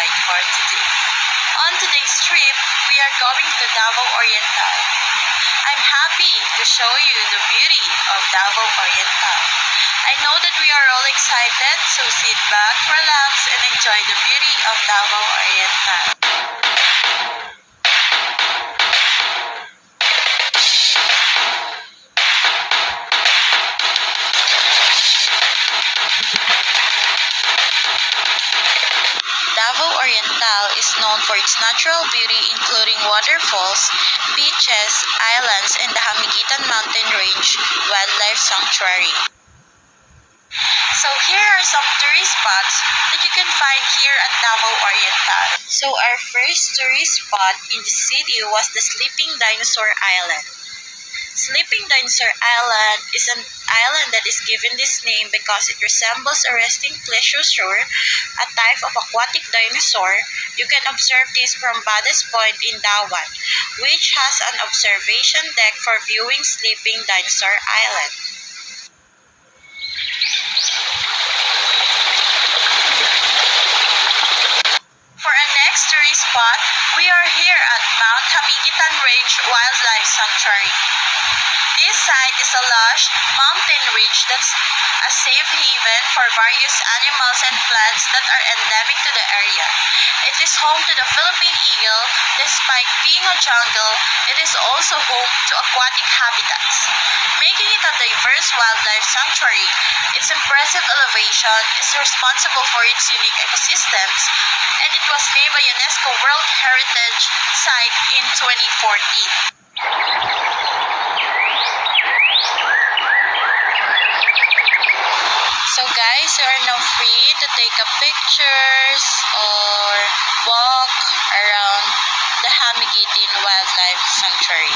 guide for today. On today's trip, we are going to Davao Oriental. I'm happy to show you the beauty of Davao Oriental. I know that we are all excited, so sit back, relax, and enjoy the beauty of Davao Oriental. Davao Oriental is known for its natural beauty including waterfalls, beaches, islands, and the Hamiguitan Mountain Range Wildlife Sanctuary. So here are some tourist spots that you can find here at Davao Oriental. So our first tourist spot in the city was the Sleeping Dinosaur Island. Sleeping Dinosaur Island is an island that is given this name because it resembles a resting plesiosaur, a type of aquatic dinosaur. You can observe this from Bades Point in Dawan, which has an observation deck for viewing Sleeping Dinosaur Island. For our next tourist spot, we are here at Mount Hamiguitan Range Wildlife Sanctuary. This site is a lush mountain ridge that's a safe haven for various animals and plants that are endemic to the area. It is home to the Philippine eagle. Despite being a jungle, it is also home to aquatic habitats, making it a diverse wildlife sanctuary. Its impressive elevation is responsible for its unique ecosystems, and it was named a UNESCO World Heritage Site in 2014. So guys, you are now free to take a pictures or walk around the Hamiguitan Wildlife Sanctuary.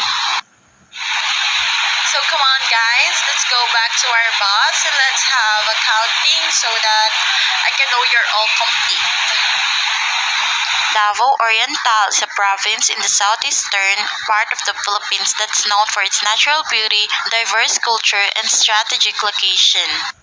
So come on guys, let's go back to our bus and let's have a counting so that I can know you're all complete. Davao Oriental is a province in the southeastern part of the Philippines that's known for its natural beauty, diverse culture, and strategic location.